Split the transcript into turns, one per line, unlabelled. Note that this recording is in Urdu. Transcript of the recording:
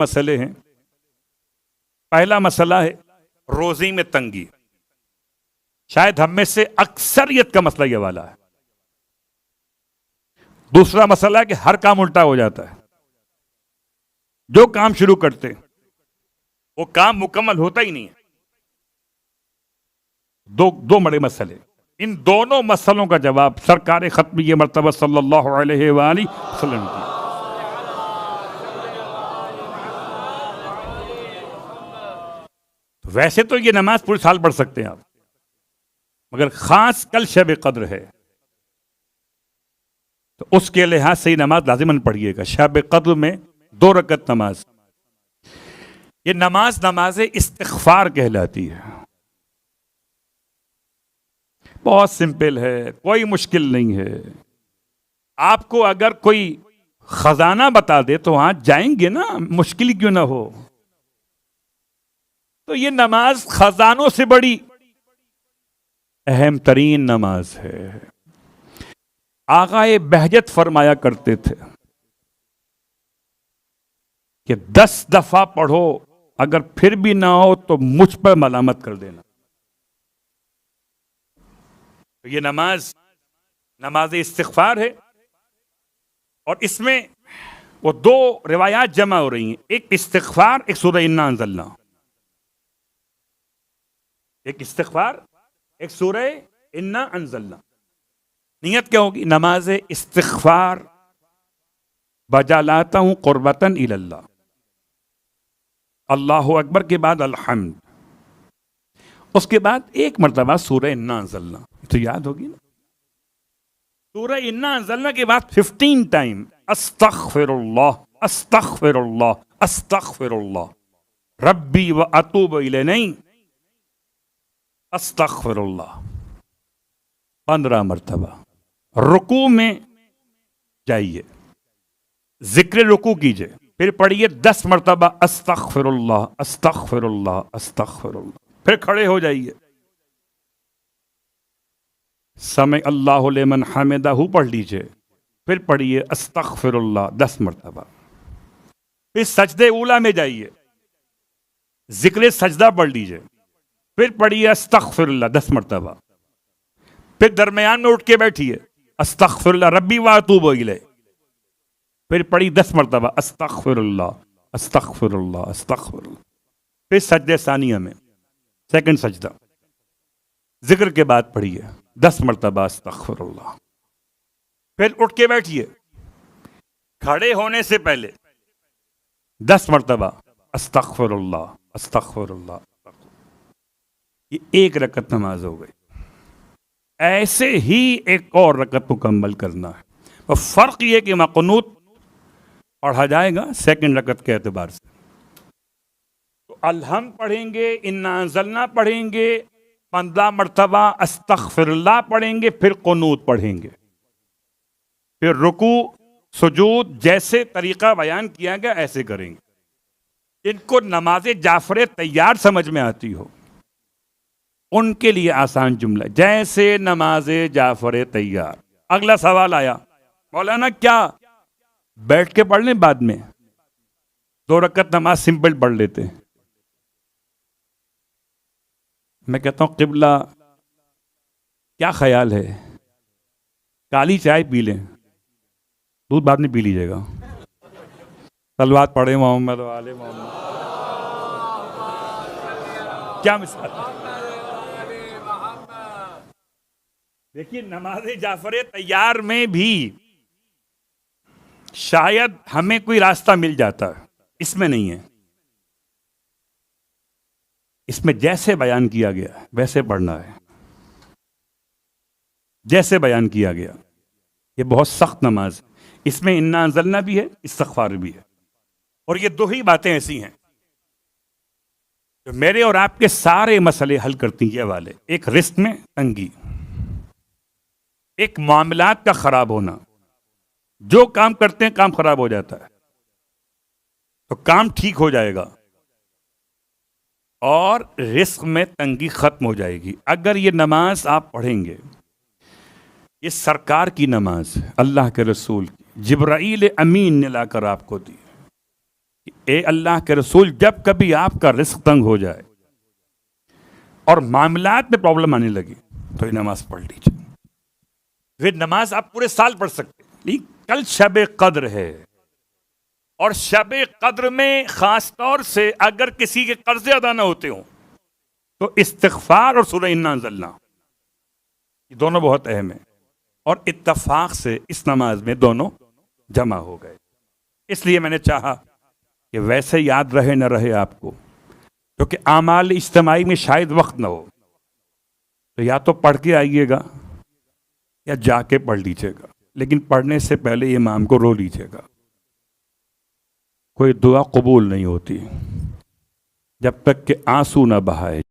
مسئلے ہیں. پہلا مسئلہ ہے روزی میں تنگی. شاید ہم میں سے اکثریت کا مسئلہ یہ والا ہے. دوسرا مسئلہ ہے کہ ہر کام الٹا ہو جاتا ہے. جو کام شروع کرتے وہ کام مکمل ہوتا ہی نہیں ہے. دو بڑے مسئلے. ان دونوں مسئلوں کا جواب سرکار ختمیہ مرتبہ صلی اللہ علیہ وآلہ وسلم کی. ویسے تو یہ نماز پورے سال پڑھ سکتے ہیں آپ، مگر خاص کل شب قدر ہے تو اس کے لحاظ سے یہ نماز لازماً پڑھیے گا. شب قدر میں 2 رکعت نماز. یہ نماز استغفار کہلاتی ہے. بہت سمپل ہے، کوئی مشکل نہیں ہے. آپ کو اگر کوئی خزانہ بتا دے تو وہاں جائیں گے نا، مشکل کیوں نہ ہو. تو یہ نماز خزانوں سے بڑی اہم ترین نماز ہے. آقائے بہجت فرمایا کرتے تھے کہ 10 دفعہ پڑھو، اگر پھر بھی نہ ہو تو مجھ پر ملامت کر دینا. تو یہ نماز استغفار ہے، اور اس میں وہ 2 روایات جمع ہو رہی ہیں. ایک استغفار، ایک سورہ انا انزلنا. ایک استغفار، ایک سورہ انا انزلنا. نیت کیا ہوگی؟ نماز استغفار بجا لاتا ہوں قربتاً الی اللہ. اللہ اکبر کے بعد الحمد، اس کے بعد ایک مرتبہ سورہ انا انزلنا. تو یاد ہوگی نا، سورہ انا انزلنا کے بعد 15 ٹائم استغفر اللہ استغفر اللہ استغفر اللہ ربی و اتوب الیہ. نہیں، استغفر اللہ 15 مرتبہ. رکوع میں جائیے، ذکر رکوع کیجئے، پھر پڑھیے 10 مرتبہ استغفر اللہ استغفر اللہ استغفر اللہ. پھر کھڑے ہو جائیے، سمع اللہ لمن حمدہ پڑھ لیجئے، پھر پڑھیے استغفر اللہ 10 مرتبہ. پھر سجدے اولا میں جائیے، ذکر سجدہ پڑھ لیجئے، پھر پڑھیے استغفر اللہ 10 مرتبہ. پھر درمیان میں اٹھ کے بیٹھیے، استغفر اللہ ربی و اتوب الیہ، پھر پڑھی 10 مرتبہ استغفر اللہ استغفر اللہ استغفر اللہ. پھر سجدے ثانیہ میں سیکنڈ سجدہ، ذکر کے بعد پڑھیے 10 مرتبہ استغفر اللہ. پھر اٹھ کے بیٹھیے، کھڑے ہونے سے پہلے 10 مرتبہ استغفر اللہ استغفر اللہ. یہ 1 رکعت نماز ہو گئی. ایسے ہی ایک اور رکعت مکمل کرنا ہے. اور فرق یہ کہ قنوت پڑھا جائے گا 2nd رکعت کے اعتبار سے. تو الحمد پڑھیں گے، انا انزلنا پڑھیں گے، 15 مرتبہ استغفر اللہ پڑھیں گے، پھر قنوت پڑھیں گے. پھر رکوع سجود جیسے طریقہ بیان کیا گیا ایسے کریں گے. ان کو نماز جعفر تیار سمجھ میں آتی ہو ان کے لیے آسان جملہ، جیسے نماز جعفر تیار. اگلا سوال آیا، مولانا کیا بیٹھ کے پڑھ لیں؟ بعد میں 2 رکعت نماز سمپل پڑھ لیتے ہیں. میں کہتا ہوں قبلہ کیا خیال ہے، کالی چائے پی لیں، دودھ بعد میں پی لیجیے گا. صلوات پڑھیں محمد و آل محمد. کیا مثال؟ دیکھیے نماز جعفر تیار میں بھی شاید ہمیں کوئی راستہ مل جاتا ہے، اس میں نہیں ہے. اس میں جیسے بیان کیا گیا ویسے پڑھنا ہے، جیسے بیان کیا گیا. یہ بہت سخت نماز، اس میں انا انزلنا بھی ہے، استغفار بھی ہے. اور یہ 2 ہی باتیں ایسی ہیں جو میرے اور آپ کے سارے مسئلے حل کرتی ہیں. یہ والے، ایک رزق میں تنگی، ایک معاملات کا خراب ہونا. جو کام کرتے ہیں کام خراب ہو جاتا ہے، تو کام ٹھیک ہو جائے گا اور رزق میں تنگی ختم ہو جائے گی. اگر یہ نماز آپ پڑھیں گے، یہ سرکار کی نماز، اللہ کے رسول کی، جبرائیل امین نے لا کر آپ کو دی. اے اللہ کے رسول جب کبھی آپ کا رزق تنگ ہو جائے اور معاملات میں پرابلم آنے لگی تو یہ نماز پڑھ لیجیے. یہ نماز آپ پورے سال پڑھ سکتے ہیں، لیکن کل شب قدر ہے، اور شب قدر میں خاص طور سے اگر کسی کے قرضے ادا نہ ہوتے ہوں تو استغفار اور سورہ انا انزلنا یہ دونوں بہت اہم ہیں، اور اتفاق سے اس نماز میں دونوں جمع ہو گئے. اس لیے میں نے چاہا کہ ویسے یاد رہے نہ رہے آپ کو، کیونکہ اعمال اجتماعی میں شاید وقت نہ ہو، تو یا تو پڑھ کے آئیے گا یا جا کے پڑھ لیجیے گا، لیکن پڑھنے سے پہلے امام کو رو لیجیے گا. کوئی دعا قبول نہیں ہوتی جب تک کہ آنسو نہ بہائے.